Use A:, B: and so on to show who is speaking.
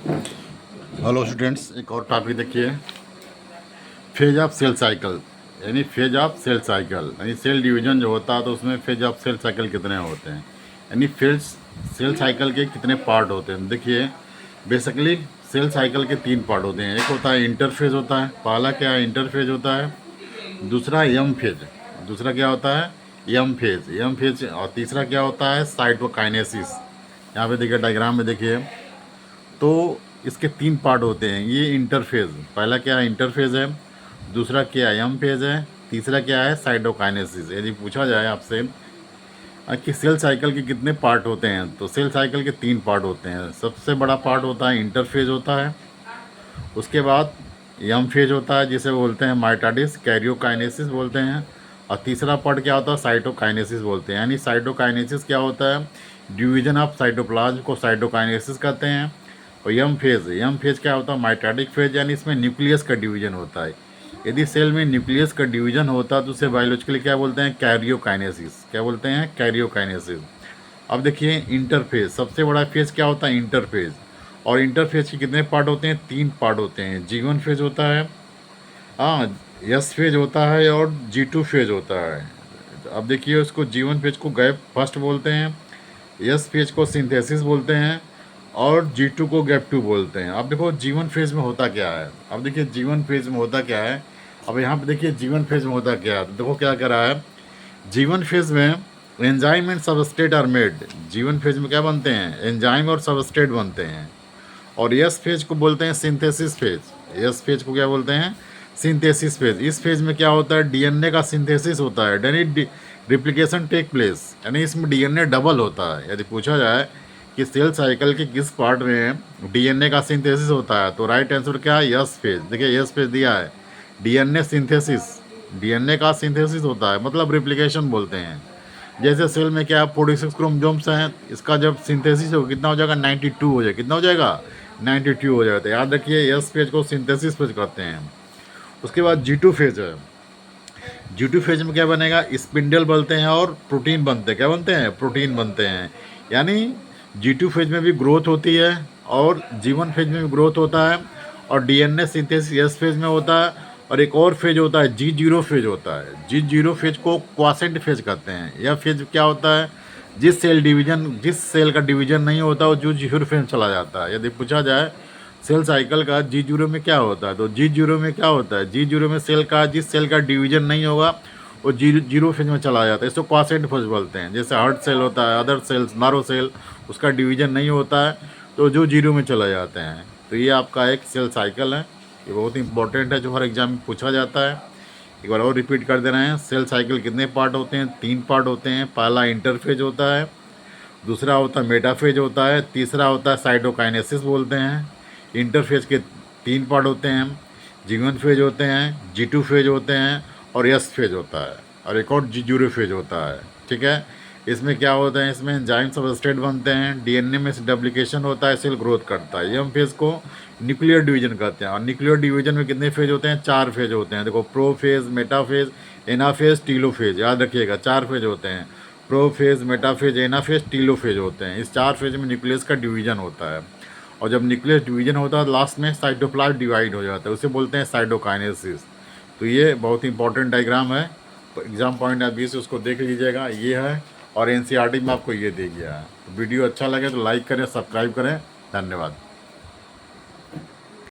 A: Hello students, एक और topic देखिए। फेज ऑफ सेल साइकिल, यानी फेज ऑफ सेल साइकिल यानी सेल डिवीजन जो होता है तो उसमें फेज ऑफ सेल साइकिल कितने होते हैं, यानी फेज सेल साइकिल के कितने पार्ट होते हैं। देखिए, बेसिकली सेल साइकिल के तीन पार्ट होते हैं। एक होता है इंटरफेज होता है, पहला क्या है इंटरफेज होता है, दूसरा एम फेज, दूसरा क्या होता है एम फेज, और तीसरा क्या होता है साइटोकाइनेसिस। यहाँ पे देखिए डायग्राम में देखिए, तो इसके तीन पार्ट होते हैं। ये इंटरफेज, पहला क्या है इंटरफेज है, दूसरा क्या है एम फेज है, तीसरा क्या है साइटोकाइनेसिस। यदि पूछा जाए आपसे कि सेल साइकिल के कितने पार्ट होते हैं, तो सेल साइकिल के तीन पार्ट होते हैं। सबसे बड़ा पार्ट होता है इंटरफेज होता है, उसके बाद एम फेज होता है जिसे बोलते हैं माइटोसिस कैरियोकाइनेसिस बोलते हैं, और तीसरा पार्ट क्या होता है साइटोकाइनेसिस बोलते हैं। यानी साइटोकाइनेसिस क्या होता है, डिवीजन ऑफ साइटोप्लाज्म को साइटोकाइनेसिस कहते हैं। और एम फेज क्या होता है माइटोटिक फेज, यानी इसमें न्यूक्लियस का डिवीजन होता है। यदि सेल में न्यूक्लियस का डिवीजन होता है तो उसे बायोलॉजिकली क्या बोलते हैं कैरियोकाइनेसिस, क्या बोलते हैं कैरियोकाइनेसिस। अब देखिए इंटरफेज, सबसे बड़ा फेज क्या होता है इंटरफेज, और इंटरफेज के कितने पार्ट होते हैं, तीन पार्ट होते हैं। G1 फेज होता है, हाँ एस फेज होता है, और G2 फेज होता है। अब देखिए उसको G1 फेज को गैप फर्स्ट बोलते हैं, एस फेज को सिंथेसिस बोलते हैं, और G2 को गैप टू बोलते हैं। अब देखो G1 फेज में होता क्या है, अब देखिए G1 फेज में होता क्या है। अब यहाँ पे देखिए G1 फेज में होता क्या है, तो देखो क्या कर रहा है। G1 फेज में enzyme and substrate are made. G1 phase में क्या बनते हैं, एंजाइम और सबस्ट्रेट बनते हैं। और यस फेज को बोलते हैं सिंथेसिस फेज, यस फेज को क्या बोलते हैं सिंथेसिस फेज। इस फेज में क्या होता है डीएनए का सिंथेसिस होता है, यानी रिप्लिकेशन टेक प्लेस, यानी इसमें डीएनए डबल होता है। यदि पूछा जाए कि सेल साइकिल के किस पार्ट में डीएनए का सिंथेसिस होता है, तो राइट आंसर क्या है यस फेज। देखिए यस फेज दिया है, डीएनए सिंथेसिस, डीएनए का सिंथेसिस होता है, मतलब रिप्लिकेशन बोलते हैं। जैसे सेल में क्या 46 क्रोमोसोम्स हैं, इसका जब सिंथेसिस हो कितना हो जाएगा 92 हो जाएगा, कितना हो जाएगा 92 हो जाता है। याद रखिए एस फेज को सिंथेसिस फेज कहते हैं। उसके बाद G2 फेज है, G2 फेज में क्या बनेगा स्पिंडल बनते हैं और प्रोटीन बनते हैं। क्या बनते हैं, प्रोटीन बनते हैं। यानी G2 फेज में भी ग्रोथ होती है, और G1 फेज में भी ग्रोथ होता है, और डीएनए सिंथेसिस एस फेज में होता है। और एक और फेज होता है G0 फेज होता है, G0 फेज को क्वासेंट फेज कहते हैं। यह फेज क्या होता है, जिस सेल का डिवीजन नहीं होता वो G0 फेज में चला जाता है। यदि पूछा जाए सेल साइकिल का G0 में क्या होता है, तो G0 में क्या होता है, G0 में जिस सेल का डिवीजन नहीं होगा वो जीरो फेज में चला जाता है। इसको क्वासेंट फेज बोलते हैं। जैसे हार्ट सेल होता है, अदर सेल्स नारो सेल, उसका डिवीजन नहीं होता है तो जो जीरो में चला जाते हैं। तो ये आपका एक सेल साइकिल है, ये बहुत इंपॉर्टेंट है, जो हर एग्जाम में पूछा जाता है। एक बार और रिपीट कर दे रहे हैं, सेल साइकिल कितने पार्ट होते हैं, तीन पार्ट होते हैं। पहला इंटरफेज होता है, दूसरा होता है मेटाफेज होता है, तीसरा होता है साइटोकाइनेसिस बोलते हैं। इंटरफेज के तीन पार्ट होते हैं, G1 फेज होते हैं, G2 फेज होते हैं, और एस फेज होता है, और एक और G0 फेज होता है। ठीक है, इसमें क्या होता है, इसमें एंजाइम सबस्ट्रेट बनते हैं, डीएनए में डुप्लीकेशन होता है, सेल ग्रोथ करता है। एम फेज को न्यूक्लियर डिवीजन कहते हैं, और न्यूक्लियर डिवीजन में कितने फेज होते हैं, चार फेज होते हैं। देखो प्रोफेज, मेटाफेज, एनाफेज, टीलोफेज, याद रखिएगा चार फेज होते हैं। प्रोफेज, मेटाफेज, एनाफेज, टीलोफेज होते हैं। इस चार फेज में न्यूक्लियस का डिवीजन होता है, और जब न्यूक्लियस डिवीजन होता है लास्ट में साइटोप्लाज्म डिवाइड हो जाता है, उसे बोलते हैं साइटोकाइनेसिस। तो ये बहुत इंपॉर्टेंट डायग्राम है, तो एग्जाम पॉइंट ऑफ व्यू से उसको देख लीजिएगा, ये है। और एनसीईआरटी में आपको ये दे गया है। तो वीडियो अच्छा लगे तो लाइक करें, सब्सक्राइब करें। धन्यवाद।